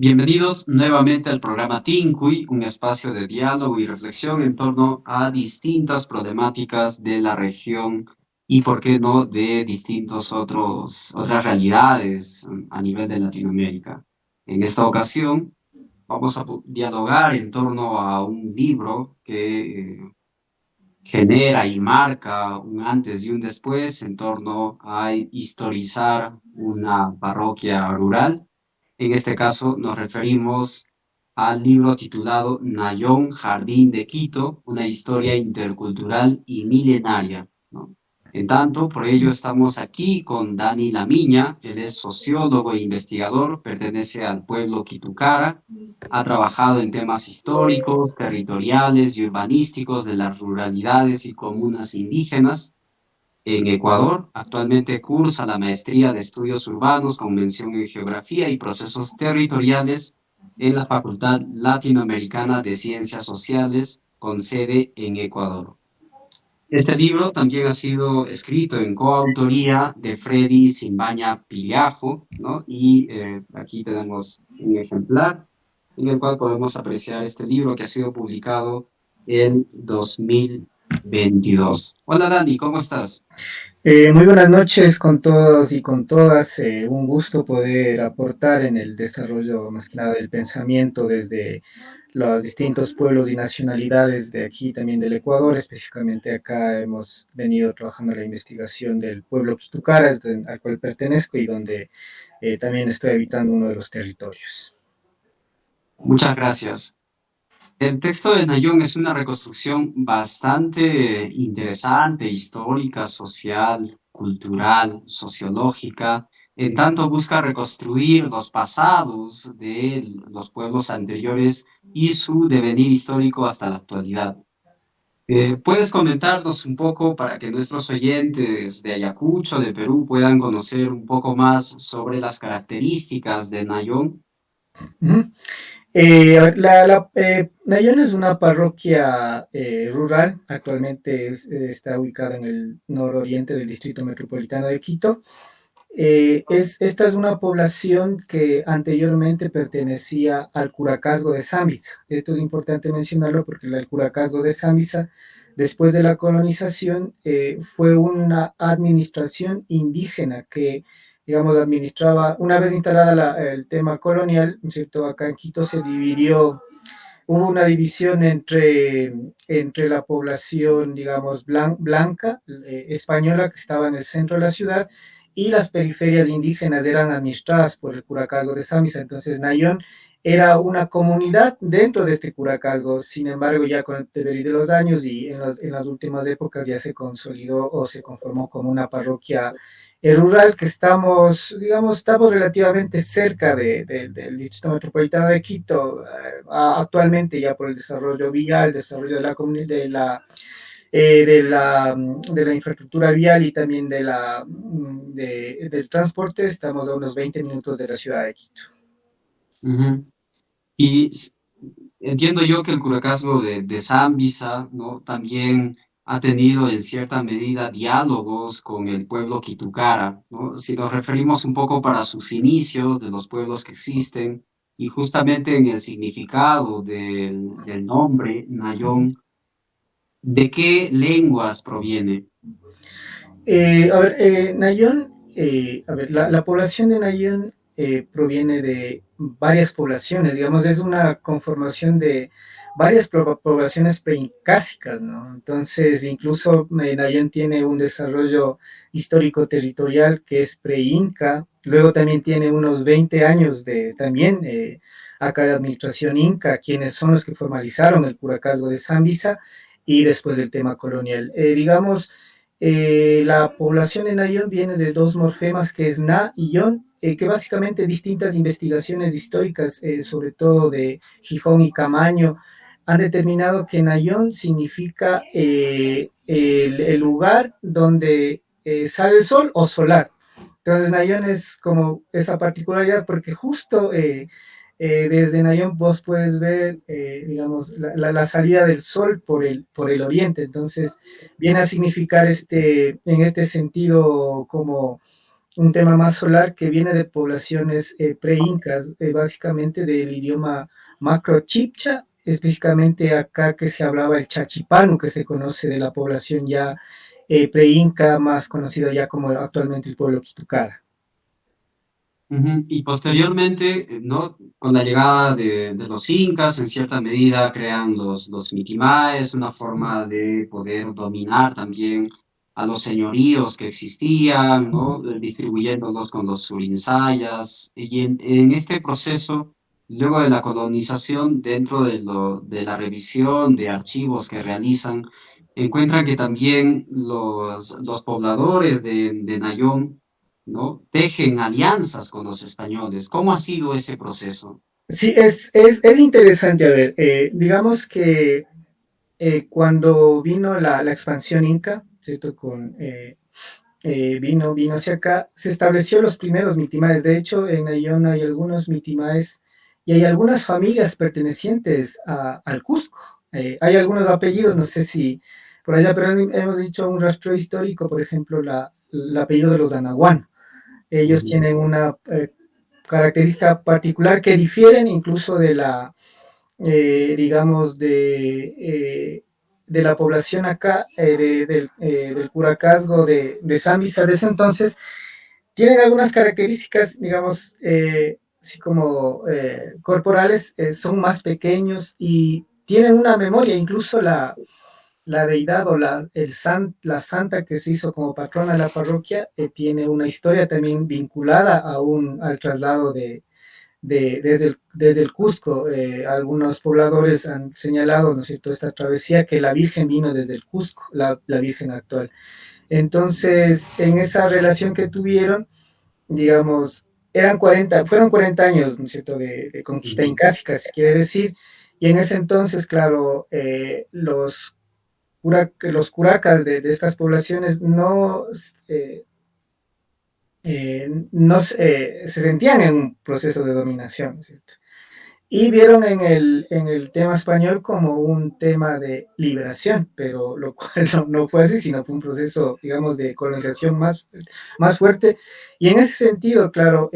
Bienvenidos nuevamente al programa Tincuy, un espacio de diálogo y reflexión en torno a distintas problemáticas de la región y, por qué no, de otras realidades a nivel de Latinoamérica. En esta ocasión vamos a dialogar en torno a un libro que genera y marca un antes y un después en torno a historizar una parroquia rural. En este caso nos referimos al libro titulado Nayón, Jardín de Quito, una historia intercultural y milenaria, ¿no? En tanto, por ello estamos aquí con Dani Lamiña. Él es sociólogo e investigador, pertenece al pueblo Quitucara, ha trabajado en temas históricos, territoriales y urbanísticos de las ruralidades y comunas indígenas en Ecuador. Actualmente cursa la maestría de estudios urbanos con mención en geografía y procesos territoriales en la Facultad Latinoamericana de Ciencias Sociales con sede en Ecuador. Este libro también ha sido escrito en coautoría de Freddy Simbaña Pillajo, ¿no? Y aquí tenemos un ejemplar en el cual podemos apreciar este libro que ha sido publicado en 2022. Hola Dani, ¿cómo estás? Muy buenas noches con todos y con todas. Un gusto poder aportar en el desarrollo más que nada del pensamiento desde los distintos pueblos y nacionalidades de aquí, también del Ecuador. Específicamente acá hemos venido trabajando en la investigación del pueblo Quitucaras, al cual pertenezco y donde también estoy habitando uno de los territorios. Muchas gracias. El texto de Nayón es una reconstrucción bastante interesante, histórica, social, cultural, sociológica. En tanto busca reconstruir los pasados de los pueblos anteriores y su devenir histórico hasta la actualidad. ¿Puedes comentarnos un poco para que nuestros oyentes de Ayacucho, de Perú, puedan conocer un poco más sobre las características de Nayón? Uh -huh. Nayón es una parroquia rural, actualmente está ubicada en el nororiente del Distrito Metropolitano de Quito. Esta es una población que anteriormente pertenecía al Curacazgo de Zambisa. Esto es importante mencionarlo porque el Curacazgo de Zambisa, después de la colonización, fue una administración indígena que, digamos, administraba, una vez instalada el tema colonial, ¿cierto? Acá en Quito se dividió, hubo una división entre la población, digamos, blanca, española, que estaba en el centro de la ciudad, y las periferias indígenas eran administradas por el Curacazgo de Samisa. Entonces, Nayón era una comunidad dentro de este Curacazgo. Sin embargo, ya con el devenir de los años y en las últimas épocas ya se consolidó o se conformó como una parroquia rural que estamos, digamos, estamos relativamente cerca del Distrito Metropolitano de Quito, actualmente ya por el desarrollo vial, el desarrollo de la comunidad, de la infraestructura vial y también del transporte, estamos a unos 20 minutos de la ciudad de Quito. Ujú. Y entiendo yo que el Curacazgo de Zambisa, ¿no? También ha tenido en cierta medida diálogos con el pueblo Quitucara, ¿no? Si nos referimos un poco para sus inicios de los pueblos que existen y justamente en el significado del nombre Nayón, ¿de qué lenguas proviene? Nayón, la población de Nayón proviene de varias poblaciones, digamos, es una conformación de varias poblaciones preincásicas, ¿no? Entonces, incluso Nayón tiene un desarrollo histórico-territorial que es pre-inca, luego también tiene unos 20 años de también acá de administración inca, quienes son los que formalizaron el Curacazgo de Zambisa y después del tema colonial. Digamos, la población en Nayón viene de dos morfemas que es Na y Yon, que básicamente distintas investigaciones históricas, sobre todo de Gijón y Camaño, han determinado que Nayón significa el lugar donde sale el sol o solar. Entonces Nayón es como esa particularidad porque justo desde Nayón vos puedes ver, digamos, la salida del sol por el oriente. Entonces viene a significar en este sentido como un tema más solar que viene de poblaciones pre-incas, básicamente del idioma macro-chibcha, específicamente acá que se hablaba el chachipano, que se conoce de la población ya pre-inca, más conocido ya como actualmente el pueblo Quitucara. Ujú. Y posteriormente, ¿no? Con la llegada de los incas, en cierta medida crean los mitimaes, una forma de poder dominar también a los señoríos que existían, ¿no? Distribuyéndolos con los surinsayas. Y en este proceso, luego de la colonización, dentro de la revisión de archivos que realizan, encuentran que también los pobladores de Nayón, ¿no? Tejen alianzas con los españoles. ¿Cómo ha sido ese proceso? Sí, es interesante, a ver, digamos que cuando vino la expansión inca, ¿cierto? Vino hacia acá, se estableció los primeros mitimaes. De hecho, en Ayón hay algunos mitimaes y hay algunas familias pertenecientes al Cusco. Hay algunos apellidos, no sé si por allá, pero hemos dicho un rastro histórico, por ejemplo, el apellido de los Anahuán. Ellos Ujú. tienen una característica particular que difieren incluso de digamos, de la población acá, del Curacazgo de Zambisa de ese entonces, tienen algunas características, digamos, así como corporales, son más pequeños y tienen una memoria, incluso la deidad o la santa que se hizo como patrona de la parroquia tiene una historia también vinculada al traslado desde el Cusco. Algunos pobladores han señalado, ¿no es cierto?, esta travesía que la Virgen vino desde el Cusco, la Virgen actual. Entonces, en esa relación que tuvieron, digamos, fueron 40 años, ¿no es cierto?, de conquista Ujú. incásica, si quiere decir, y en ese entonces, claro, los curacas de estas poblaciones no se sentían en un proceso de dominación, ¿no es cierto? Y vieron en el tema español como un tema de liberación, pero lo cual no fue así, sino fue un proceso, digamos, de colonización más fuerte. Y en ese sentido, claro,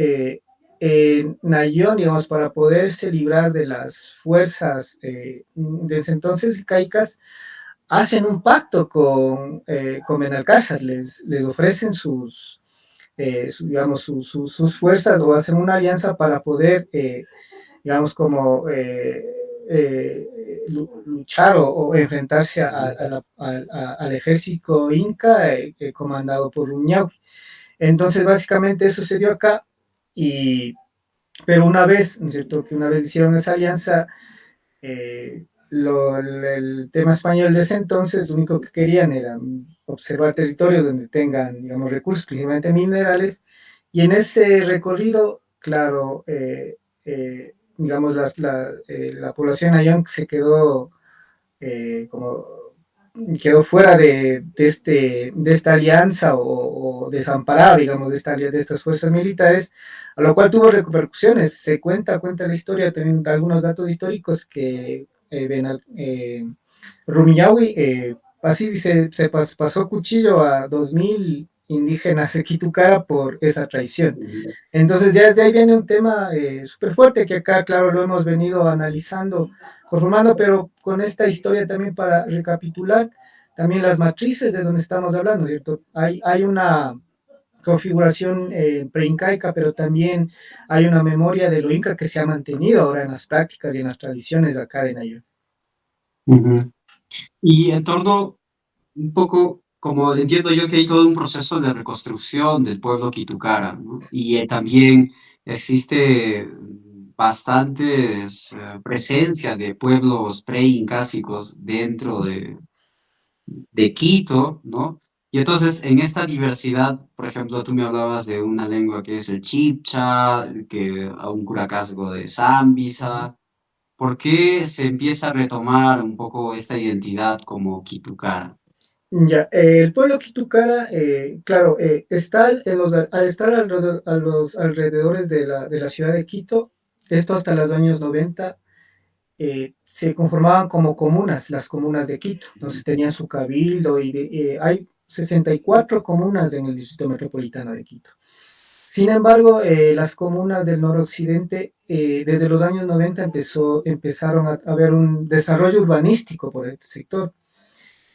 Nayón, digamos, para poderse librar de las fuerzas de ese entonces caicas, hacen un pacto con Benalcázar, les ofrecen digamos, sus fuerzas o hacen una alianza para poder digamos, como luchar o enfrentarse al ejército inca comandado por Rumiñahui. Entonces, básicamente eso se dio acá, y, pero una vez, ¿no es cierto?, que una vez hicieron esa alianza, el tema español de ese entonces, lo único que querían era observar territorios donde tengan, digamos, recursos, principalmente minerales, y en ese recorrido, claro, digamos, la población Ayón se como quedó fuera de esta alianza o desamparada, digamos, de estas fuerzas militares, a lo cual tuvo repercusiones. Cuenta la historia, también algunos datos históricos que Rumiñahui, así dice, pasó cuchillo a 2000 indígenas de Quitucara por esa traición. Ujú. Entonces ya desde ahí viene un tema súper fuerte que acá, claro, lo hemos venido analizando, conformando, pero con esta historia también para recapitular también las matrices de donde estamos hablando, ¿cierto? Hay una configuración preincaica, pero también hay una memoria de lo inca que se ha mantenido ahora en las prácticas y en las tradiciones acá de Nayo. Ujú. Y en torno un poco, como entiendo yo que hay todo un proceso de reconstrucción del pueblo Quitucara, ¿no? Y también existe bastantes presencia de pueblos preincásicos dentro de Quito, ¿no? Y entonces en esta diversidad, por ejemplo, tú me hablabas de una lengua que es el chibcha, que a un curacazgo de Zambisa. ¿Por qué se empieza a retomar un poco esta identidad como Quitucara? Ya, el pueblo Quitucara, claro, al estar a los alrededores de la ciudad de Quito, esto hasta los años 90, se conformaban como comunas, las comunas de Quito. Entonces tenían su cabildo y hay 64 comunas en el distrito metropolitano de Quito. Sin embargo, las comunas del noroccidente, desde los años 90 empezaron a haber un desarrollo urbanístico por este sector.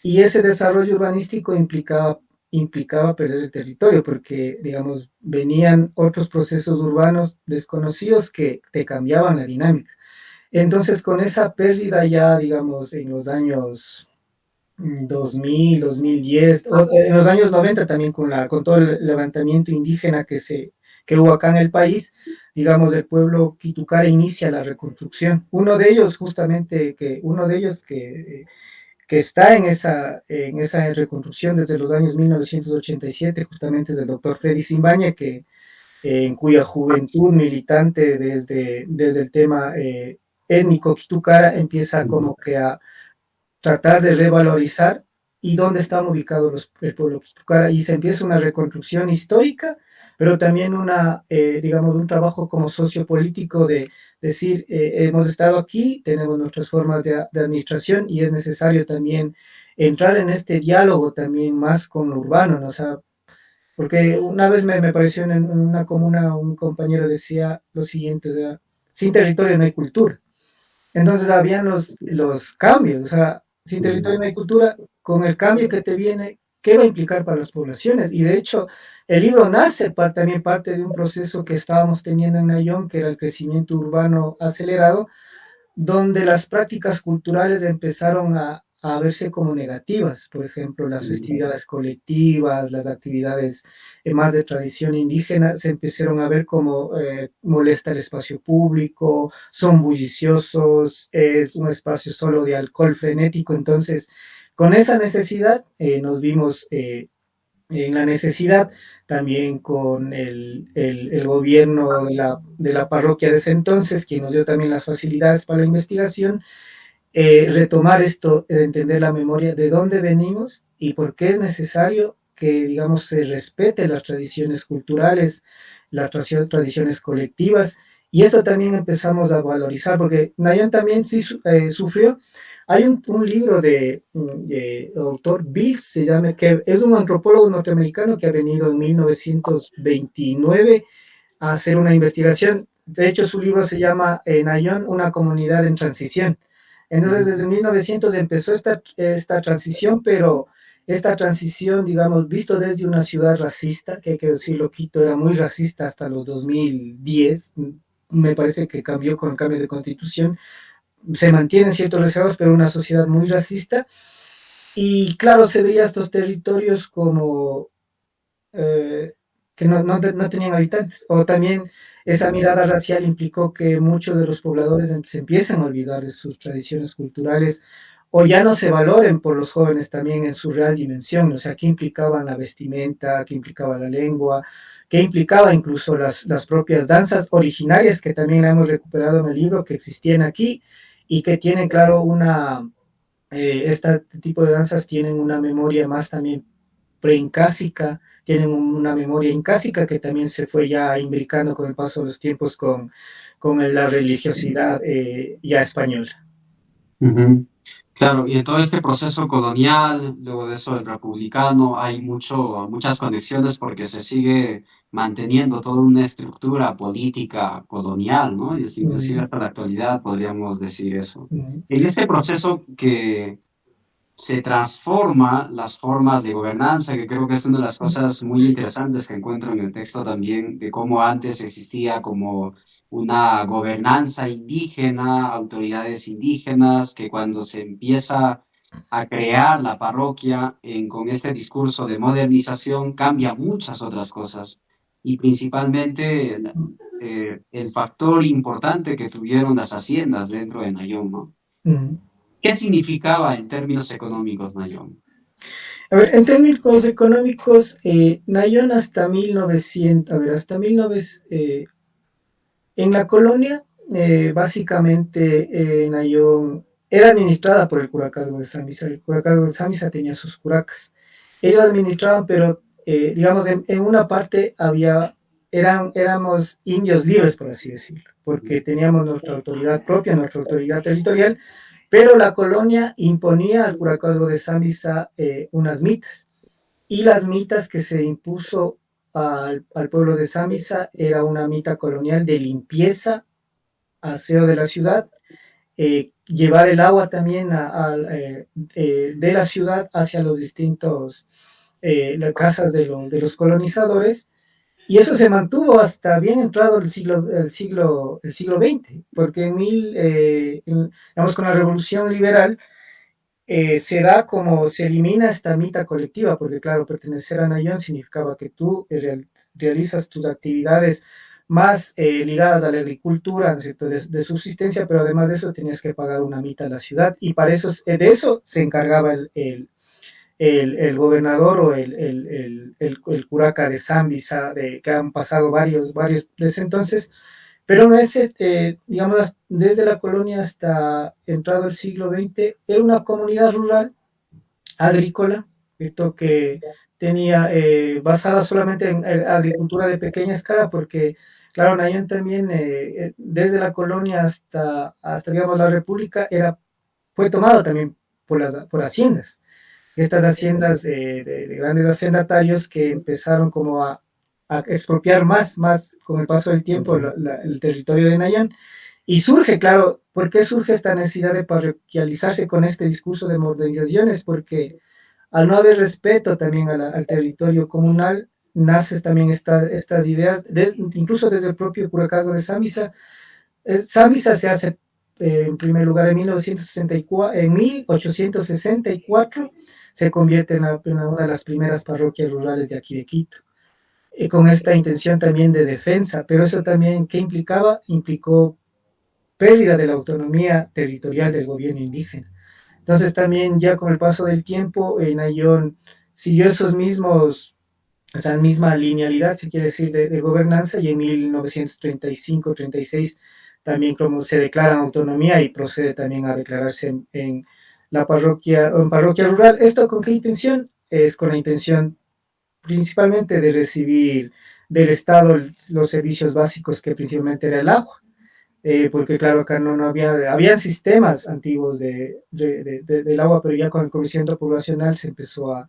Y ese desarrollo urbanístico implicaba perder el territorio, porque, digamos, venían otros procesos urbanos desconocidos que te cambiaban la dinámica. Entonces, con esa pérdida ya, digamos, en los años 2000, 2010, en los años 90 también con todo el levantamiento indígena que hubo acá en el país, digamos, el pueblo Quitucara inicia la reconstrucción. Uno de ellos que está en esa reconstrucción desde los años 1987, justamente es el doctor Freddy Simbaña, en cuya juventud militante desde el tema étnico Quitucara empieza como que a tratar de revalorizar y dónde están ubicados el pueblo Quitucara, y se empieza una reconstrucción histórica, pero también digamos, un trabajo como sociopolítico de decir, hemos estado aquí, tenemos nuestras formas de administración y es necesario también entrar en este diálogo también más con lo urbano, ¿no? O sea, porque una vez me pareció en una comuna, un compañero decía lo siguiente, o sea, sin territorio no hay cultura. Entonces habían los cambios, o sea, sin territorio no hay cultura, con el cambio que te viene, ¿qué va a implicar para las poblaciones? Y de hecho, el libro nace también parte de un proceso que estábamos teniendo en Nayón, que era el crecimiento urbano acelerado, donde las prácticas culturales empezaron a verse como negativas, por ejemplo, las festividades colectivas, las actividades más de tradición indígena, se empezaron a ver como molesta el espacio público, son bulliciosos, es un espacio solo de alcohol frenético, entonces con esa necesidad nos vimos en la necesidad, también con el gobierno de la parroquia de ese entonces, quien nos dio también las facilidades para la investigación, retomar esto, entender la memoria de dónde venimos y por qué es necesario que, digamos, se respete las tradiciones culturales, las tradiciones colectivas, y esto también empezamos a valorizar, porque Nayon también sí sufrió. Hay un libro de autor Bills, se llama, que es un antropólogo norteamericano que ha venido en 1929 a hacer una investigación. De hecho, su libro se llama Nayón, una comunidad en transición. Entonces, desde 1900 empezó esta transición, pero esta transición, digamos, visto desde una ciudad racista, que hay que decirlo, Quito era muy racista hasta los 2010, me parece que cambió con el cambio de constitución, se mantienen ciertos reservos, pero una sociedad muy racista, y claro, se veía estos territorios como que no tenían habitantes, o también esa mirada racial implicó que muchos de los pobladores se empiezan a olvidar de sus tradiciones culturales o ya no se valoren por los jóvenes también en su real dimensión, o sea, qué implicaba la vestimenta, qué implicaba la lengua, qué implicaba incluso las propias danzas originarias que también hemos recuperado en el libro, que existían aquí y que tienen, claro, este tipo de danzas tienen una memoria más también preincásica, tienen una memoria incásica que también se fue ya imbricando con el paso de los tiempos con la religiosidad ya española. Claro, y en todo este proceso colonial, luego de eso el republicano, hay muchas conexiones porque se sigue manteniendo toda una estructura política colonial, ¿no? Y inclusive hasta la actualidad podríamos decir eso. En este proceso que se transforma las formas de gobernanza, que creo que es una de las cosas muy interesantes que encuentro en el texto también, de cómo antes existía como una gobernanza indígena, autoridades indígenas, que cuando se empieza a crear la parroquia con este discurso de modernización cambia muchas otras cosas y principalmente el factor importante que tuvieron las haciendas dentro de Nayón, ¿no? ¿Qué significaba en términos económicos Nayón? A ver, en términos económicos, Nayón hasta 1900, a ver, hasta 1900, en la colonia, básicamente Nayón era administrada por el Curacazgo de Samisa. El Curacazgo de Samisa tenía sus curacas. Ellos administraban, pero digamos, en una parte éramos indios libres, por así decirlo, porque teníamos nuestra autoridad propia, nuestra autoridad territorial, pero la colonia imponía al Curacazgo de Samisa unas mitas. Y las mitas que se impuso al pueblo de Samisa era una mita colonial de limpieza, aseo de la ciudad, llevar el agua también de la ciudad hacia los distintos las casas de los colonizadores, y eso se mantuvo hasta bien entrado el siglo XX, porque digamos, con la Revolución Liberal se da como se elimina esta mita colectiva, porque claro, pertenecer a Nayón significaba que tú realizas tus actividades más ligadas a la agricultura, ¿no es cierto?, de subsistencia, pero además de eso tenías que pagar una mita a la ciudad, y para eso, de eso se encargaba el gobernador o el curaca de Zambisa, que han pasado varios desde entonces, pero en ese, digamos, desde la colonia hasta entrado el siglo XX, era una comunidad rural agrícola, ¿cierto?, que tenía basada solamente en agricultura de pequeña escala, porque, claro, Nayón también, desde la colonia hasta, digamos, la República, fue tomado también por haciendas. Estas haciendas de grandes hacendatarios que empezaron como a expropiar más con el paso del tiempo el territorio de Nayán. Y surge, claro, ¿por qué surge esta necesidad de parroquializarse con este discurso de modernizaciones? Porque al no haber respeto también al territorio comunal, nacen también estas ideas, incluso desde el propio curacazgo de Samisa. Samisa se hace en primer lugar en 1964, en 1864 se convierte en una de las primeras parroquias rurales de aquí de Quito, con esta intención también de defensa, pero eso también, ¿qué implicaba? Implicó pérdida de la autonomía territorial del gobierno indígena. Entonces también ya con el paso del tiempo, Nayón siguió esa misma linealidad, si quiere decir, de gobernanza, y en 1935-36 también como se declara autonomía y procede también a declararse en la parroquia, en parroquia rural. ¿Esto con qué intención? Es con la intención principalmente de recibir del Estado los servicios básicos, que principalmente era el agua. Porque claro, acá no habían sistemas antiguos del agua, pero ya con el crecimiento poblacional se empezó a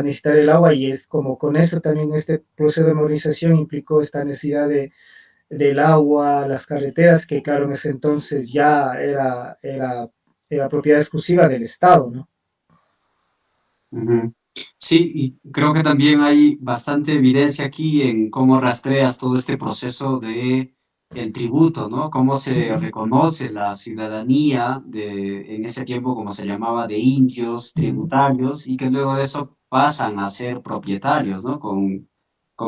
necesitar el agua, y es como con eso también este proceso de modernización implicó esta necesidad del agua, las carreteras, que claro, en ese entonces ya era propiedad exclusiva del Estado, ¿no? Ujú. Sí, y creo que también hay bastante evidencia aquí en cómo rastreas todo este proceso de el tributo, ¿no? Cómo se Ujú, reconoce la ciudadanía en ese tiempo, como se llamaba, de indios ujú, tributarios, y que luego de eso pasan a ser propietarios, ¿no? Con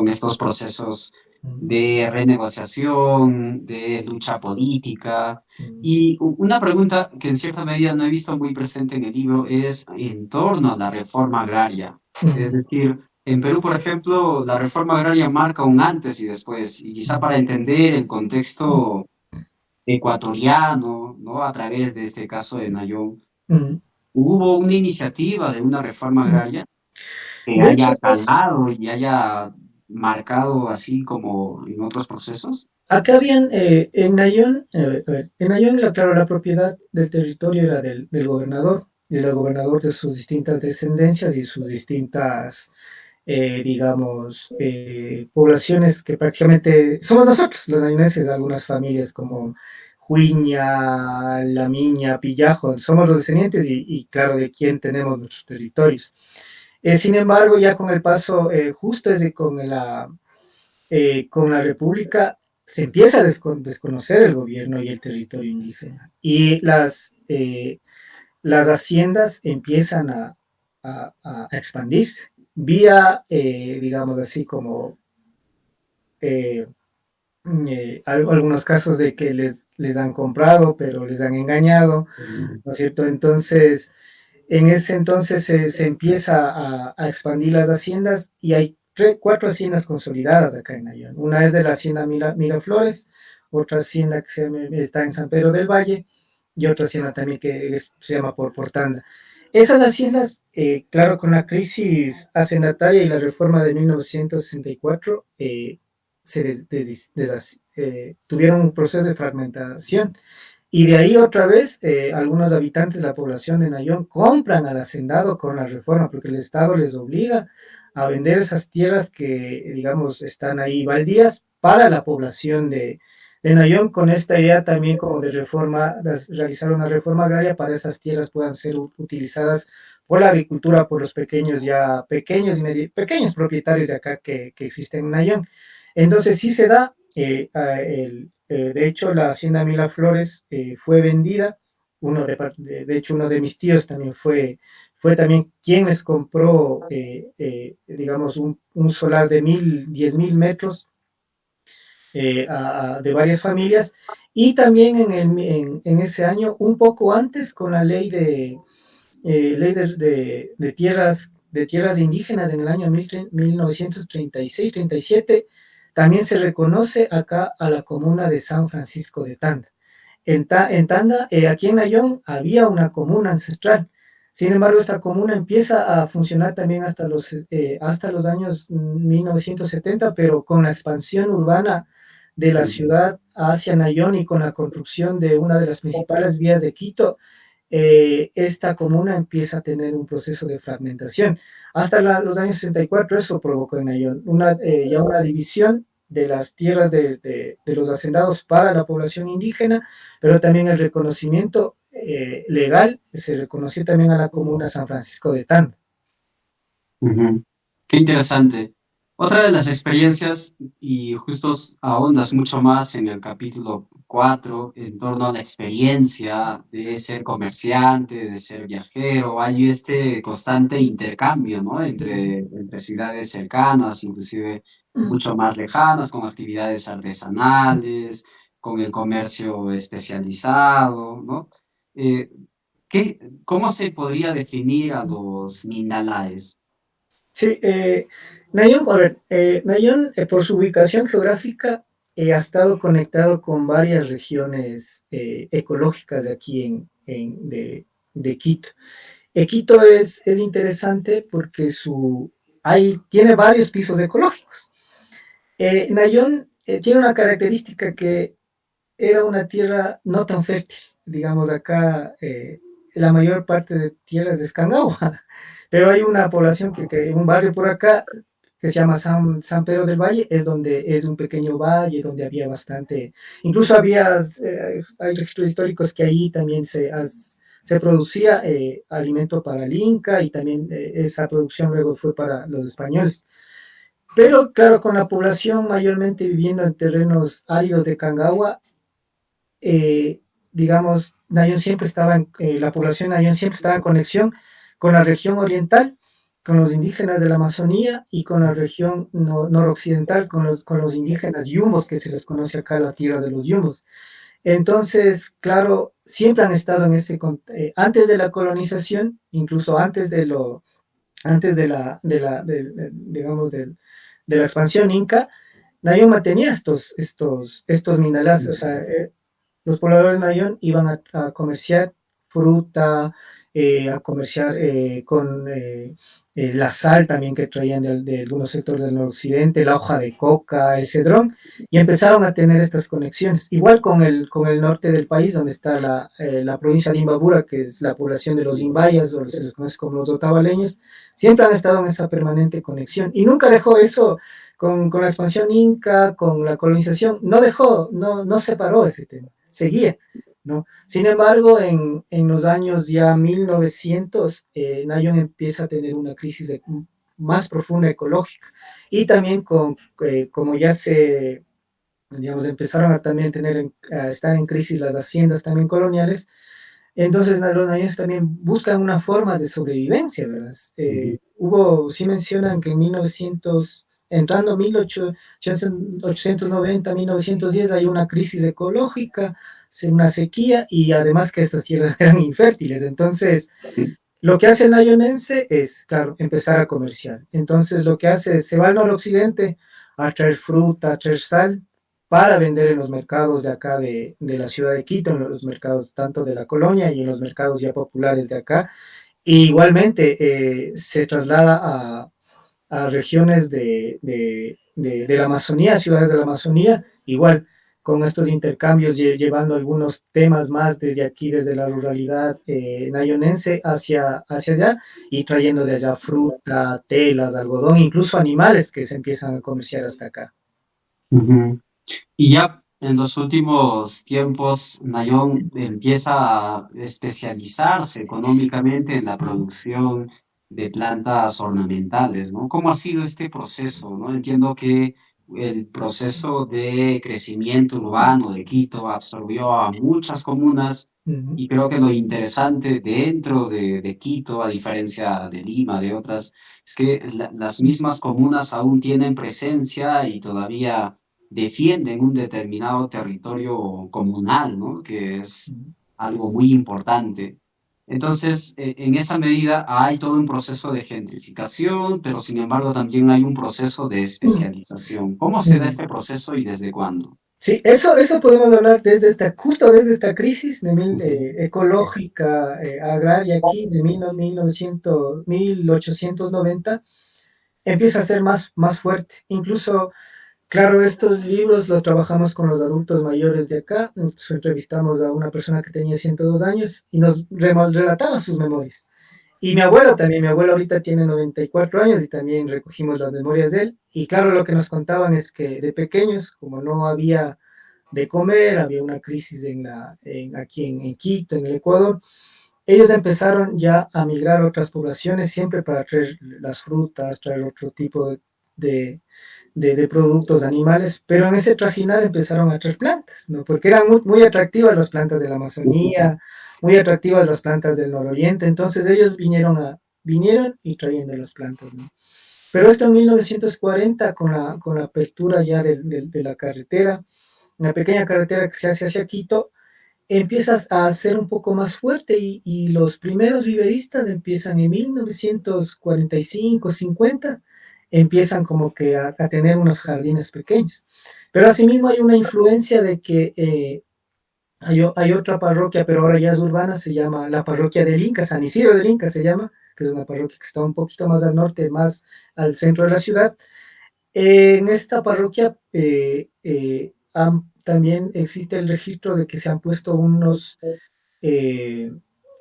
estos procesos ujú, de renegociación, de lucha política. ujú, Y una pregunta que en cierta medida no he visto muy presente en el libro es en torno a la reforma agraria. Es ujú, decir, en Perú, por ejemplo, la reforma agraria marca un antes y después, y quizá para entender el contexto ecuatoriano, ¿no? A través de este caso de Nayón, ujú, ¿hubo una iniciativa de una reforma ujú. agraria que De hecho, haya calado y haya marcado así como en otros procesos? acá habían, en Nayón, a ver, en Nayón, claro, la propiedad del territorio era del gobernador, y del gobernador de sus distintas descendencias y sus distintas, digamos, poblaciones que prácticamente somos nosotros, los nayoneses, algunas familias como Juiña, Lamiña, Pillajo, somos los descendientes y claro, de quién tenemos nuestros territorios. Sin embargo, ya con el paso, justo desde con la República, se empieza a desconocer el gobierno y el territorio indígena. Y las haciendas empiezan a expandirse vía, digamos así, como eh, algunos casos de que les han comprado, pero les han engañado, ¿no es cierto? Entonces, en ese entonces se empieza a expandir las haciendas, y hay cuatro haciendas consolidadas acá en Ayón. Una es de la hacienda Miraflores, otra hacienda que está en San Pedro del Valle, y otra hacienda también que se llama Portanda. Esas haciendas, claro, con la crisis hacendataria y la reforma de 1964, tuvieron un proceso de fragmentación. Y de ahí otra vez, algunos habitantes de la población de Nayón compran al hacendado con la reforma, porque el Estado les obliga a vender esas tierras que, digamos, están ahí baldías para la población de Nayón, con esta idea también como de reforma, de realizar una reforma agraria para esas tierras puedan ser utilizadas por la agricultura, por los pequeños, ya pequeños y pequeños propietarios de acá que existen en Nayón. Entonces sí se da, de hecho la hacienda Miraflores fue vendida, de hecho uno de mis tíos también fue también quien les compró, digamos, un solar de 10.000 metros de varias familias, y también en ese año, un poco antes, con la ley de tierras indígenas en el año 1936-37, también se reconoce acá a la comuna de San Francisco de Tanda. En Tanda, aquí en Nayón, había una comuna ancestral. Sin embargo, esta comuna empieza a funcionar también hasta los años 1970, pero con la expansión urbana de la ciudad hacia Nayón y con la construcción de una de las principales vías de Quito, esta comuna empieza a tener un proceso de fragmentación. Hasta los años 64 eso provocó en Nayón ya una división de las tierras de los hacendados para la población indígena, pero también el reconocimiento legal, se reconoció también a la comuna San Francisco de Tanda. Ujú. Qué interesante. Otra de las experiencias, y justo ahondas mucho más en el capítulo 4 en torno a la experiencia de ser comerciante, de ser viajero, hay este constante intercambio, ¿no? Entre ciudades cercanas, inclusive mucho más lejanas, con actividades artesanales, con el comercio especializado, ¿no? Eh, ¿Cómo se podría definir a los Mindalaes? Sí, Nayón, a ver, Nayón, por su ubicación geográfica, ha estado conectado con varias regiones ecológicas de aquí de Quito. Quito es interesante porque tiene varios pisos ecológicos. Nayón tiene una característica que era una tierra no tan fértil. Digamos, acá la mayor parte de tierras de Escangagua, pero hay una población un barrio por acá que se llama San Pedro del Valle, es donde es un pequeño valle donde había bastante, incluso hay registros históricos que ahí también se producía alimento para el Inca, y también esa producción luego fue para los españoles. Pero claro, con la población mayormente viviendo en terrenos áridos de Cangagua, eh, digamos, la población Nayón siempre estaba en conexión con la región oriental, con los indígenas de la Amazonía, y con la región noroccidental, con los indígenas yumos, que se les conoce acá la tierra de los yumos. Entonces, claro, siempre han estado antes de la colonización, incluso antes digamos, de la expansión inca, Nayón mantenía estos minerales. O sea, los pobladores de Nayón iban a comerciar fruta, a comerciar con la sal también que traían de algunos sectores del noroccidente, la hoja de coca, el cedrón, y empezaron a tener estas conexiones. Igual con el norte del país, donde está la provincia de Imbabura, que es la población de los Imbayas, o se les conoce como los otavaleños, siempre han estado en esa permanente conexión. Y nunca dejó eso con la expansión inca, con la colonización, no separó ese tema, seguía, ¿no? Sin embargo, en los años ya 1900, Nayón empieza a tener una crisis más profunda ecológica, y también como ya digamos, empezaron a también a estar en crisis las haciendas también coloniales. Entonces los nayones también buscan una forma de sobrevivencia, ¿verdad? Sí mencionan que en 1900, entrando 1890, 1910, hay una crisis ecológica, una sequía, y además que estas tierras eran infértiles. Entonces, lo que hace el nayonense es, claro, empezar a comerciar. Entonces, lo que hace es, se va al noroccidente a traer fruta, a traer sal, para vender en los mercados de acá de la ciudad de Quito, en los mercados tanto de la colonia y en los mercados ya populares de acá. Y igualmente se traslada a regiones de la Amazonía, ciudades de la Amazonía, igual. con estos intercambios, llevando algunos temas más desde aquí, desde la ruralidad nayonense hacia allá, y trayendo de allá fruta, telas, algodón, incluso animales que se empiezan a comerciar hasta acá. Ujú. Y ya en los últimos tiempos, Nayón empieza a especializarse económicamente en la producción de plantas ornamentales, ¿no? ¿Cómo ha sido este proceso, no? Entiendo que el proceso de crecimiento urbano de Quito absorbió a muchas comunas Ujú, y creo que lo interesante dentro de Quito, a diferencia de Lima, de otras, es que las mismas comunas aún tienen presencia y todavía defienden un determinado territorio comunal, ¿no? Que es ujú, algo muy importante. Entonces, en esa medida hay todo un proceso de gentrificación, pero sin embargo también hay un proceso de especialización. ¿Cómo se da ujú. este proceso y desde cuándo? Sí, eso podemos hablar desde justo desde esta crisis Ujú, ecológica, agraria aquí de 1900, 1890, empieza a ser más fuerte. Incluso, claro, estos libros los trabajamos con los adultos mayores de acá. Entonces, entrevistamos a una persona que tenía 102 años y nos relataba sus memorias. Y mi abuelo también, mi abuelo ahorita tiene 94 años y también recogimos las memorias de él. Y claro, lo que nos contaban es que de pequeños, como no había de comer, había una crisis aquí en Quito, en el Ecuador, ellos empezaron ya a migrar a otras poblaciones siempre para traer las frutas, traer otro tipo de, de productos animales, pero en ese trajinar empezaron a traer plantas, ¿no? Porque eran muy atractivas las plantas de la ujú, Amazonía, muy atractivas las plantas del nororiente, entonces ellos vinieron y trayendo las plantas, ¿no? Pero esto en 1940, con la apertura ya de la carretera, una pequeña carretera que se hace hacia Quito, empiezas a ser un poco más fuerte y los primeros viveristas empiezan en 1945, 50, empiezan como que a tener unos jardines pequeños. Pero asimismo hay una influencia de que hay otra parroquia, pero ahora ya es urbana, se llama la parroquia del Inca, San Isidro del Inca se llama, que es una parroquia que está un poquito más al norte, más al centro de la ciudad. En esta parroquia también existe el registro de que se han puesto eh,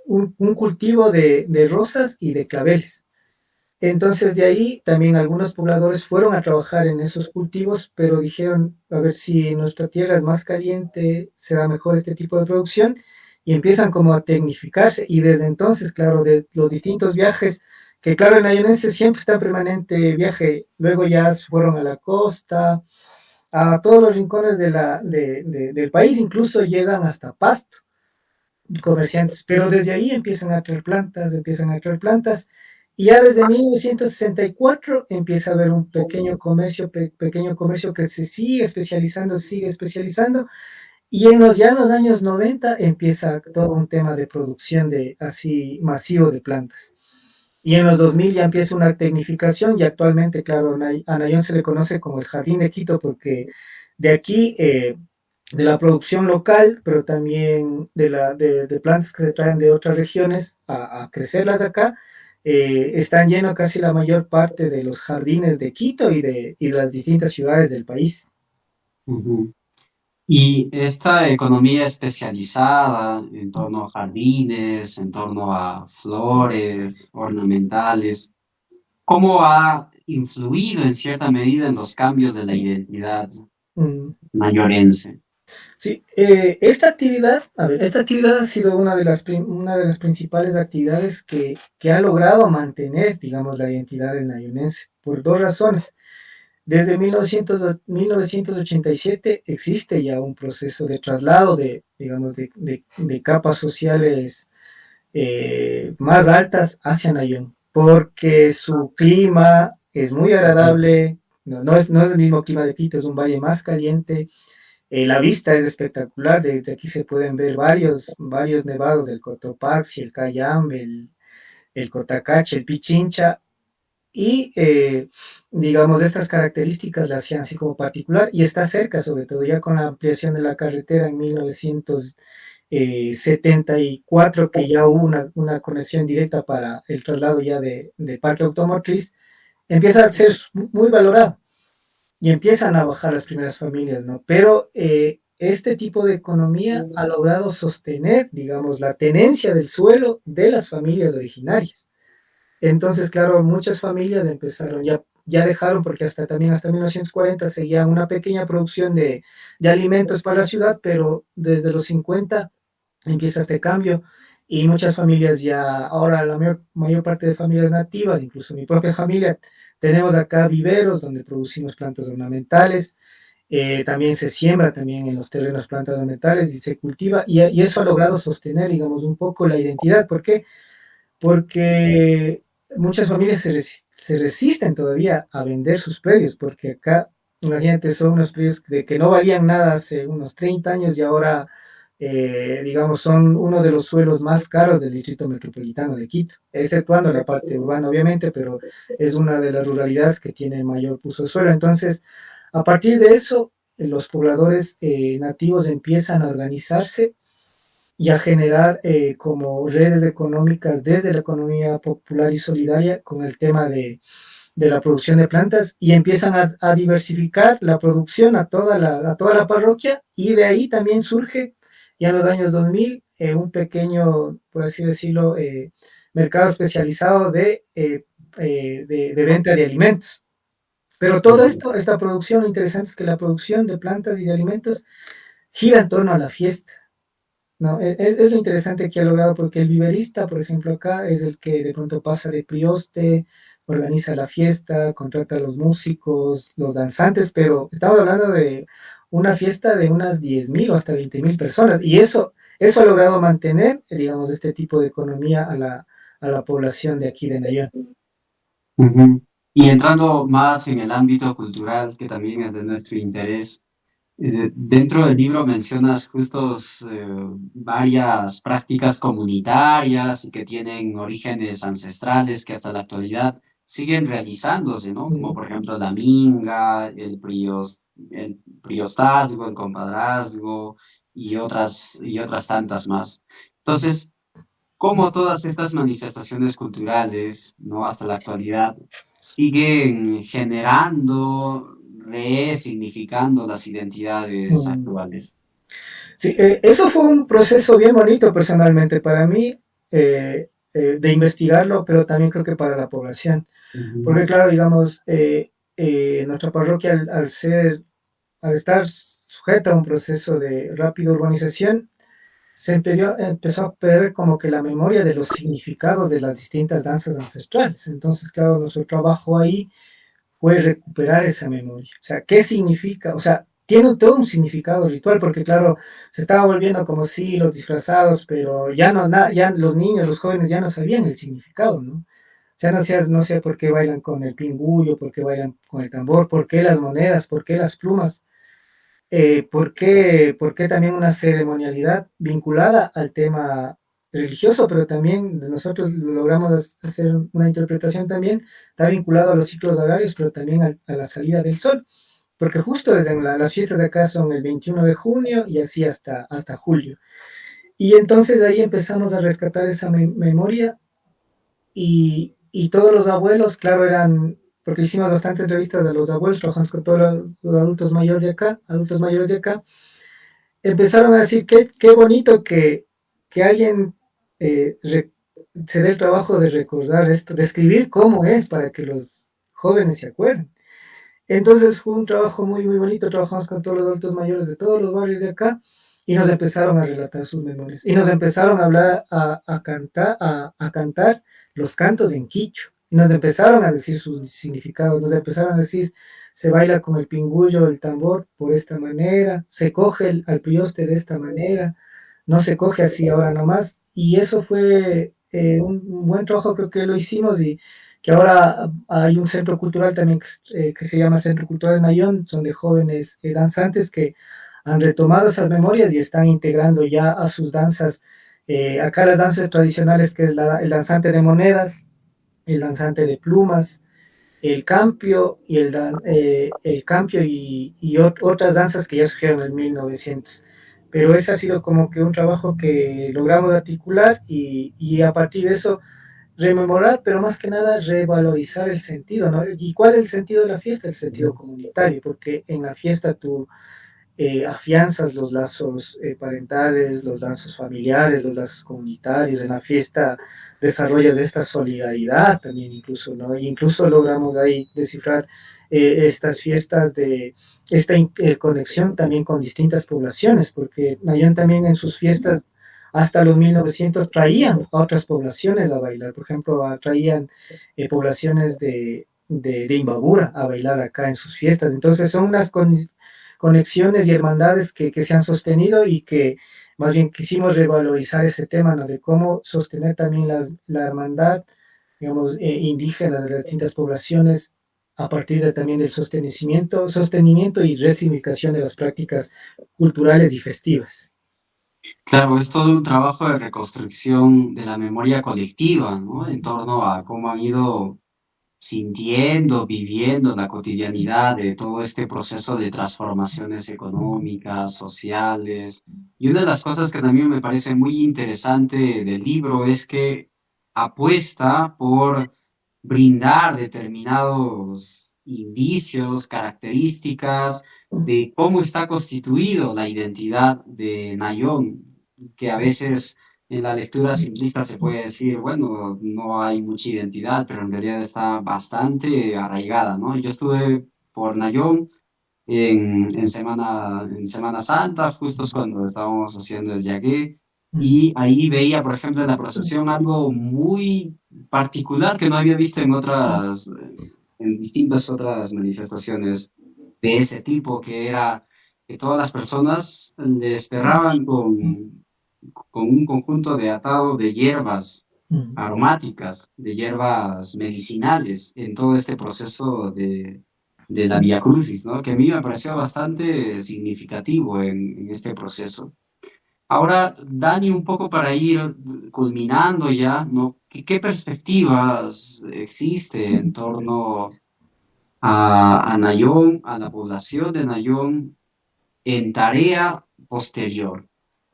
un cultivo de rosas y de claveles. Entonces de ahí también algunos pobladores fueron a trabajar en esos cultivos, pero dijeron, a ver si nuestra tierra es más caliente, se da mejor este tipo de producción, y empiezan como a tecnificarse. Y desde entonces, claro, de los distintos viajes, que claro, en Ayunense siempre está en permanente viaje, luego ya fueron a la costa, a todos los rincones del país, incluso llegan hasta Pasto comerciantes, pero desde ahí empiezan a traer plantas, y ya desde 1964 empieza a haber un pequeño comercio que se sigue especializando, y ya en los años 90 empieza todo un tema de producción de así masivo de plantas. Y en los 2000 ya empieza una tecnificación y actualmente, claro, a Nayón se le conoce como el Jardín de Quito porque de aquí, de la producción local, pero también de plantas que se traen de otras regiones a crecerlas acá, están llenos casi la mayor parte de los jardines de Quito y de las distintas ciudades del país. ujú. Y esta economía especializada en torno a jardines, en torno a flores ornamentales, ¿cómo ha influido en cierta medida en los cambios de la identidad Mm. mayorense? Sí, esta actividad ha sido una de las principales actividades que ha logrado mantener, digamos, la identidad del nayonense, por dos razones. Desde 1987 existe ya un proceso de traslado digamos, de capas sociales más altas hacia Nayón, porque su clima es muy agradable, no es el mismo clima de Quito, es un valle más caliente, la vista es espectacular, desde aquí se pueden ver varios nevados del Cotopaxi, el Cayambe, el Cotacache, el Pichincha, y digamos, estas características la hacían así como particular y está cerca, sobre todo ya con la ampliación de la carretera en 1974, que ya hubo una conexión directa para el traslado ya de parque automotriz, empieza a ser muy valorado y empiezan a bajar las primeras familias, ¿no? Pero este tipo de economía ha logrado sostener, digamos, la tenencia del suelo de las familias originarias. Entonces, claro, muchas familias empezaron, ya dejaron, porque hasta 1940 seguían una pequeña producción de alimentos para la ciudad, pero desde los 50 empieza este cambio y muchas familias ya, ahora la mayor parte de familias nativas, incluso mi propia familia, tenemos acá viveros donde producimos plantas ornamentales, también se siembra también en los terrenos plantas ornamentales y se cultiva, y eso ha logrado sostener, digamos, un poco la identidad. ¿Por qué? Porque muchas familias se resisten todavía a vender sus predios, porque acá, imagínate, son unos predios de que no valían nada hace unos 30 años y ahora, digamos, son uno de los suelos más caros del distrito metropolitano de Quito, exceptuando la parte urbana, obviamente, pero es una de las ruralidades que tiene mayor uso de suelo. Entonces, a partir de eso, los pobladores nativos empiezan a organizarse y a generar como redes económicas desde la economía popular y solidaria con el tema de la producción de plantas y empiezan a diversificar la producción a toda la parroquia y de ahí también surge ya en los años 2000 un pequeño, por así decirlo, mercado especializado de venta de alimentos. Pero todo Ujú. esto, esta producción, lo interesante es que la producción de plantas y de alimentos gira en torno a la fiesta. No, es lo interesante que ha logrado, porque el viverista, por ejemplo, acá es el que de pronto pasa de prioste, organiza la fiesta, contrata a los músicos, los danzantes, pero estamos hablando de una fiesta de unas 10.000 o hasta 20.000 personas, y eso ha logrado mantener, digamos, este tipo de economía a la población de aquí de Nayón. Ujú. Y entrando más en el ámbito cultural, que también es de nuestro interés, dentro del libro mencionas justos varias prácticas comunitarias y que tienen orígenes ancestrales que hasta la actualidad siguen realizándose, ¿no? Como Mm. por ejemplo la minga, el priostazgo, el compadrazgo y otras tantas más. Entonces, cómo todas estas manifestaciones culturales, ¿no? Hasta la actualidad, siguen generando, resignificando las identidades Mm. actuales. Sí, eso fue un proceso bien bonito personalmente para mí, de investigarlo, pero también creo que para la población. Ujú, Porque claro, digamos, nuestra parroquia al estar sujeta a un proceso de rápida urbanización, empezó a perder como que la memoria de los significados de las distintas danzas ancestrales. Entonces, claro, nuestro trabajo ahí fue recuperar esa memoria. O sea, ¿qué significa? O sea, tiene todo un significado ritual, porque claro, se estaba volviendo como si los disfrazados, pero ya no, ya los niños, los jóvenes ya no sabían el significado, ¿no? O sea, no sé por qué bailan con el pingullo, por qué bailan con el tambor, por qué las monedas, por qué las plumas, por qué también una ceremonialidad vinculada al tema religioso, pero también nosotros logramos hacer una interpretación también, está vinculado a los ciclos agrarios, pero también a la salida del sol, porque justo desde las fiestas de acá son el 21 de junio y así hasta julio. Y entonces ahí empezamos a rescatar esa memoria y todos los abuelos, claro, porque hicimos bastantes entrevistas de los abuelos, trabajamos con todos los adultos mayores de acá, adultos mayores de acá, empezaron a decir qué bonito que alguien se dé el trabajo de recordar esto, de escribir cómo es para que los jóvenes se acuerden. Entonces fue un trabajo muy, muy bonito, trabajamos con todos los adultos mayores de todos los barrios de acá y nos empezaron a relatar sus memorias y nos empezaron a hablar, a cantar los cantos en quicho y nos empezaron a decir sus significados, nos empezaron a decir, se baila con el pingullo, el tambor por esta manera, se coge al prioste de esta manera, no se coge así ahora nomás, y eso fue un buen trabajo, creo que lo hicimos, y que ahora hay un centro cultural también que se llama Centro Cultural Nayón, son de jóvenes danzantes que han retomado esas memorias y están integrando ya a sus danzas, acá las danzas tradicionales, que es el danzante de monedas, el danzante de plumas, el campio el campio otras danzas que ya surgieron en 1900. Pero ese ha sido como que un trabajo que logramos articular y a partir de eso rememorar, pero más que nada revalorizar el sentido, ¿no? ¿Y cuál es el sentido de la fiesta? El sentido comunitario, porque en la fiesta tú afianzas los lazos parentales, los lazos familiares, los lazos comunitarios. En la fiesta desarrollas esta solidaridad también incluso, ¿no? Y incluso logramos ahí descifrar estas fiestas de esta interconexión también con distintas poblaciones, porque Nayón también en sus fiestas hasta los 1900 traían a otras poblaciones a bailar, por ejemplo, traían poblaciones de Imbabura a bailar acá en sus fiestas. Entonces son unas conexiones y hermandades que se han sostenido y que más bien quisimos revalorizar ese tema, ¿no? De cómo sostener también la hermandad, digamos, indígena de las distintas poblaciones a partir de, también del sostenimiento y resignificación de las prácticas culturales y festivas. Claro, es todo un trabajo de reconstrucción de la memoria colectiva, ¿no? En torno a cómo han ido sintiendo, viviendo la cotidianidad de todo este proceso de transformaciones económicas, sociales. Y una de las cosas que también me parece muy interesante del libro es que apuesta por brindar determinados indicios, características de cómo está constituido la identidad de Nayón, que a veces en la lectura simplista se puede decir, bueno, no hay mucha identidad, pero en realidad está bastante arraigada, ¿no? Yo estuve por Nayón en Semana Santa, justo cuando estábamos haciendo el Yagué, y ahí veía, por ejemplo, en la procesión algo muy particular que no había visto en distintas otras manifestaciones de ese tipo, que era que todas las personas le esperaban con un conjunto de atado de hierbas aromáticas, de hierbas medicinales, en todo este proceso de la Vía Crucis, ¿no? Que a mí me pareció bastante significativo en este proceso. Ahora, Dani, un poco para ir culminando ya, ¿no? ¿Qué perspectivas existe en torno a Nayón, a la población de Nayón, en tarea posterior?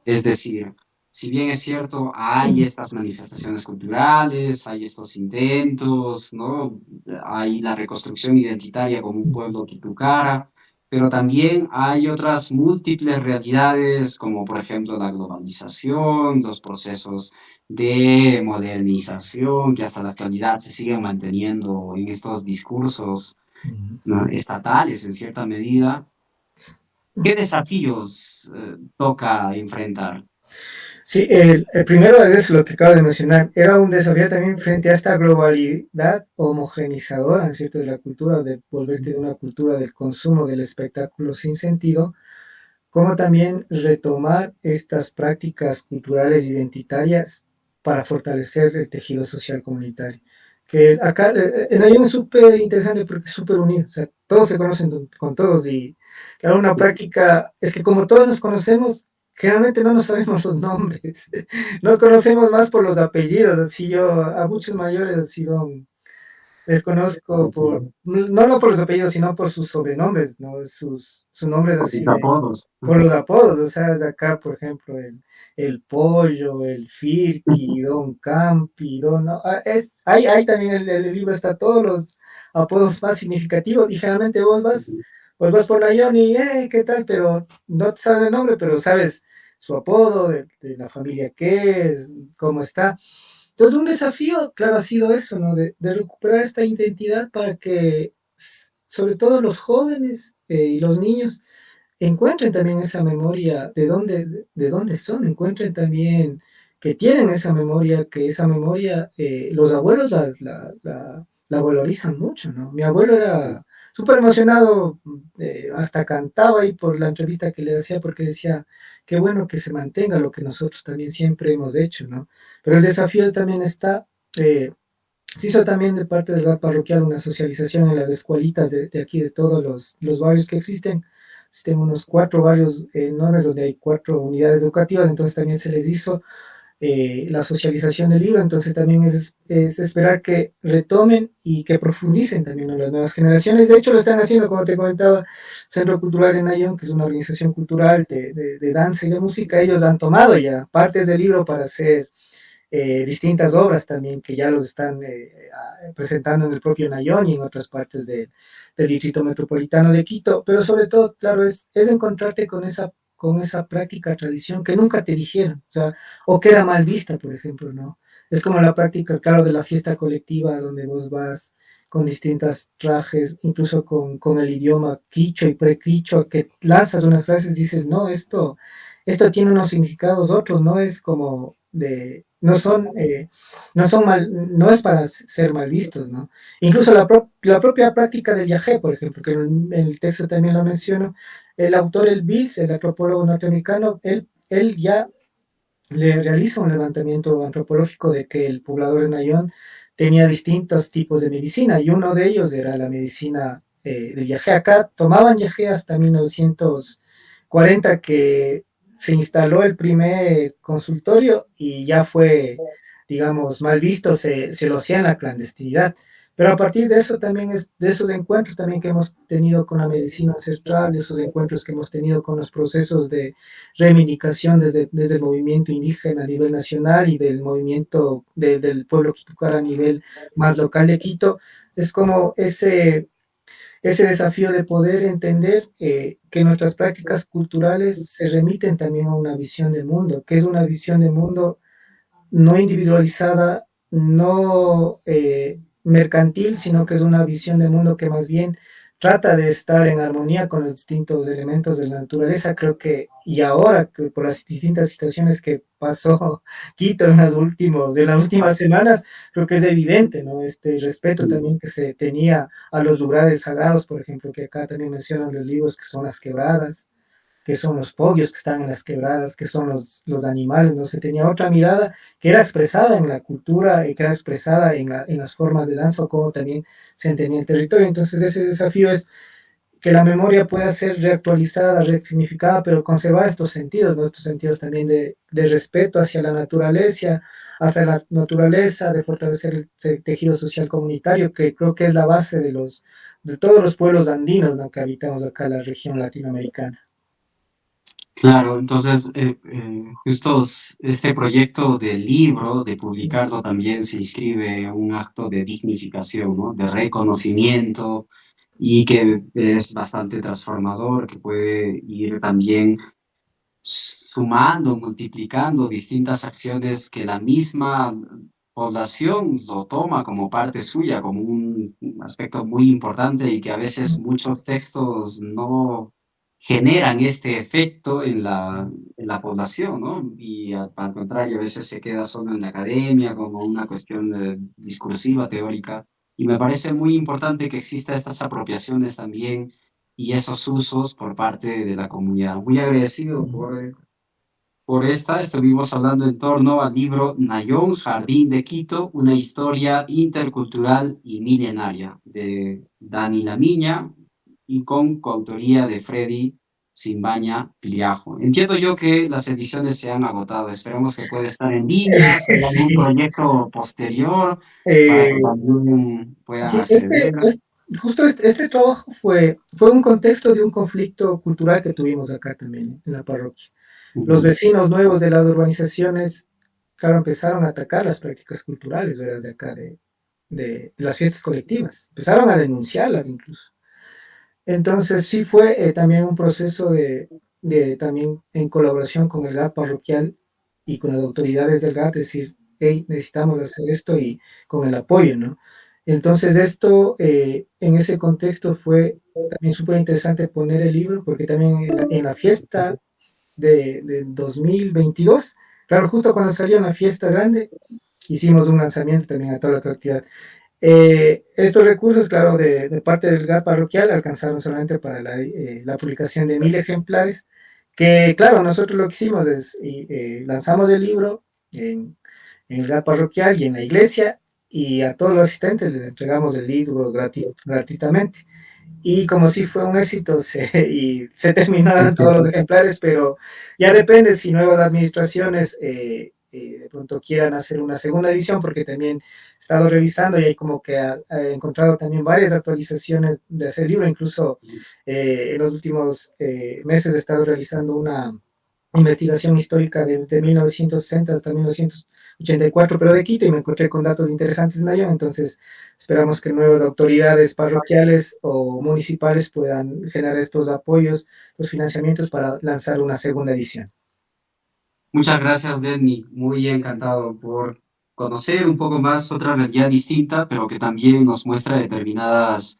Es decir, si bien es cierto, hay estas manifestaciones culturales, hay estos intentos, ¿no? Hay la reconstrucción identitaria como un pueblo Kitucara, pero también hay otras múltiples realidades, como por ejemplo la globalización, los procesos de modernización que hasta la actualidad se siguen manteniendo en estos discursos, ¿no?, estatales en cierta medida. ¿Qué desafíos toca enfrentar? Sí, el primero es eso, lo que acabo de mencionar. Era un desafío también frente a esta globalidad homogenizadora, ¿cierto?, de la cultura, de volverte de una cultura del consumo, del espectáculo sin sentido, como también retomar estas prácticas culturales identitarias para fortalecer el tejido social comunitario. Que acá en Ayun es súper interesante porque es súper unido, o sea, todos se conocen con todos y claro, una práctica es que como todos nos conocemos, generalmente no nos sabemos los nombres, nos conocemos más por los apellidos, así yo a muchos mayores así les conozco no por los apellidos, sino por sus sobrenombres, ¿no? Sus nombres Por mis así de, apodos. por los apodos, o sea, de acá, por ejemplo, el Pollo, el Firki, Don Campi, Don... No, ahí también el libro está todos los apodos más significativos y generalmente vos vas por Nayón y, ¿qué tal? Pero no te sabes el nombre, pero sabes su apodo, de la familia que es, cómo está. Entonces, un desafío, claro, ha sido eso, ¿no? De recuperar esta identidad para que, sobre todo los jóvenes y los niños, encuentren también esa memoria de dónde son, encuentren también que tienen esa memoria, que esa memoria, los abuelos la valorizan mucho, ¿no? Mi abuelo era súper emocionado, hasta cantaba ahí por la entrevista que le hacía porque decía, qué bueno que se mantenga lo que nosotros también siempre hemos hecho, ¿no? Pero el desafío también está, se hizo también de parte del GAT parroquial una socialización en las escuelitas de aquí, de todos los barrios que existen. Existen unos 4 barrios enormes donde hay 4 unidades educativas, entonces también se les hizo la socialización del libro, entonces también es esperar que retomen y que profundicen también en las nuevas generaciones. De hecho, lo están haciendo, como te comentaba, Centro Cultural en Nayón, que es una organización cultural de danza y de música, ellos han tomado ya partes del libro para hacer distintas obras también que ya los están presentando en el propio Nayón y en otras partes del Distrito Metropolitano de Quito, pero sobre todo, claro, es encontrarte con esa práctica, tradición que nunca te dijeron, o sea, o que era mal vista, por ejemplo, ¿no? Es como la práctica, claro, de la fiesta colectiva, donde vos vas con distintos trajes, incluso con el idioma quicho y prequicho, que lanzas unas frases y dices, no, esto tiene unos significados otros, no es como de, no son mal, no es para ser mal vistos, ¿no? Incluso la propia práctica del viaje, por ejemplo, que en el texto también lo menciono, el autor, el Bills, el antropólogo norteamericano, él ya le realiza un levantamiento antropológico de que el poblador de Nayón tenía distintos tipos de medicina y uno de ellos era la medicina del yagé. Acá tomaban yagé hasta 1940 que se instaló el primer consultorio y ya fue, digamos, mal visto, se lo hacía en la clandestinidad. Pero a partir de eso también es, de esos encuentros también que hemos tenido con la medicina ancestral, de esos encuentros que hemos tenido con los procesos de reivindicación desde el movimiento indígena a nivel nacional y del movimiento del pueblo quitucar a nivel más local de Quito, es como ese desafío de poder entender que nuestras prácticas culturales se remiten también a una visión de mundo, que es una visión de mundo no individualizada, no mercantil, sino que es una visión de mundo que más bien trata de estar en armonía con los distintos elementos de la naturaleza. Creo que, y ahora, que por las distintas situaciones que pasó Quito de las últimas semanas, creo que es evidente, ¿no? Este respeto también que se tenía a los lugares sagrados, por ejemplo, que acá también mencionan los libros, que son las quebradas, que son los pogios que están en las quebradas, que son los animales, ¿no? Se tenía otra mirada que era expresada en la cultura y que era expresada en las formas de danza, o como también se entendía el territorio. Entonces ese desafío es que la memoria pueda ser reactualizada, resignificada, pero conservar estos sentidos, ¿no? Estos sentidos también de respeto hacia la naturaleza, de fortalecer el tejido social comunitario, que creo que es la base de todos los pueblos andinos, ¿no? Que habitamos acá en la región latinoamericana. Claro, entonces justo este proyecto del libro, de publicarlo también se inscribe en un acto de dignificación, ¿no? De reconocimiento y que es bastante transformador, que puede ir también sumando, multiplicando distintas acciones que la misma población lo toma como parte suya, como un aspecto muy importante y que a veces muchos textos no generan este efecto en la población, ¿no? Y al contrario, a veces se queda solo en la academia como una cuestión discursiva, teórica. Y me parece muy importante que exista estas apropiaciones también y esos usos por parte de la comunidad. Muy agradecido por esta. Estuvimos hablando en torno al libro Nayón, Jardín de Quito, una historia intercultural y milenaria de Dani Lamiña y con coautoría de Freddy Simbaña Piliajo. Entiendo yo que las ediciones se han agotado. Esperamos que pueda estar en línea, si hay algún Sí, proyecto posterior para que eh, también puedan sí, acceder. justo este trabajo fue un contexto de un conflicto cultural que tuvimos acá también en la parroquia. Los Ujú. vecinos nuevos de las urbanizaciones, claro, empezaron a atacar las prácticas culturales, ¿verdad? De acá, de las fiestas colectivas. Empezaron a denunciarlas incluso. Entonces sí fue también un proceso también en colaboración con el GAT parroquial y con las autoridades del GAT, decir, hey, necesitamos hacer esto y con el apoyo, ¿no? Entonces esto, en ese contexto fue también súper interesante poner el libro, porque también en la fiesta de 2022, claro, justo cuando salió una fiesta grande, hicimos un lanzamiento también a toda la colectividad. Estos recursos, claro, de parte del GAT parroquial alcanzaron solamente para la publicación de 1000 ejemplares, que claro, nosotros lo que hicimos es lanzamos el libro en el GAT parroquial y en la iglesia, y a todos los asistentes les entregamos el libro gratuitamente. Y como sí fue un éxito, y se terminaron todos los ejemplares, pero ya depende si nuevas administraciones de pronto quieran hacer una segunda edición, porque también he estado revisando y hay como que he encontrado también varias actualizaciones de ese libro, incluso en los últimos meses he estado realizando una investigación histórica de 1960 hasta 84, pero de Quito, y me encontré con datos interesantes en Nayón. Entonces esperamos que nuevas autoridades parroquiales o municipales puedan generar estos apoyos, los financiamientos para lanzar una segunda edición. Muchas gracias, Denny. Muy encantado por conocer un poco más otra realidad distinta, pero que también nos muestra determinadas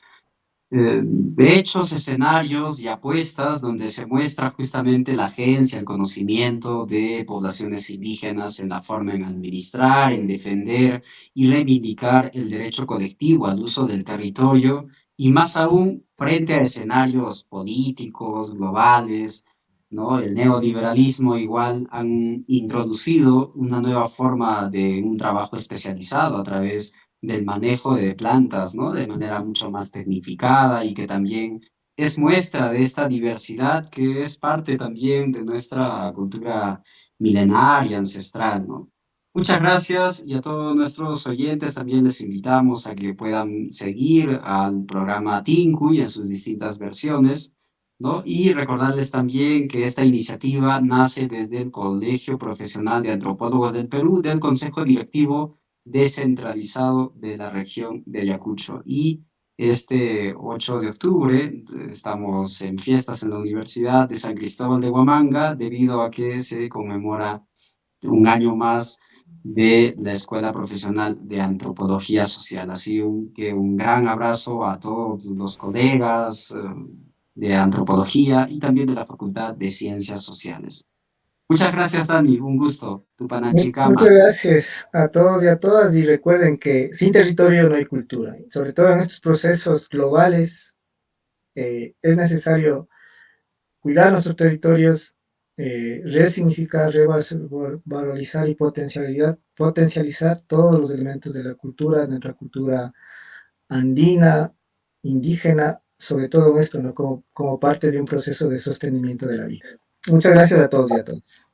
hechos, escenarios y apuestas donde se muestra justamente la agencia, el conocimiento de poblaciones indígenas en la forma en administrar, en defender y reivindicar el derecho colectivo al uso del territorio y más aún frente a escenarios políticos, globales, ¿no? El neoliberalismo igual han introducido una nueva forma de un trabajo especializado a través del manejo de plantas, ¿no? De manera mucho más tecnificada y que también es muestra de esta diversidad que es parte también de nuestra cultura milenaria, ancestral, ¿no? Muchas gracias y a todos nuestros oyentes también les invitamos a que puedan seguir al programa Tincuy en sus distintas versiones, ¿no? Y recordarles también que esta iniciativa nace desde el Colegio Profesional de Antropólogos del Perú, del Consejo Directivo descentralizado de la región de Ayacucho. Y este 8 de octubre estamos en fiestas en la Universidad de San Cristóbal de Huamanga debido a que se conmemora un año más de la Escuela Profesional de Antropología Social. Así que un gran abrazo a todos los colegas de antropología y también de la Facultad de Ciencias Sociales. Muchas gracias, Dani. Un gusto. Muchas Tupananchikama. gracias a todos y a todas, y recuerden que sin territorio no hay cultura. Y sobre todo en estos procesos globales es necesario cuidar nuestros territorios, resignificar, revalorizar y potencializar todos los elementos de la cultura, de nuestra cultura andina, indígena, sobre todo esto, ¿no? Como parte de un proceso de sostenimiento de la vida. Muchas gracias a todos y a todas.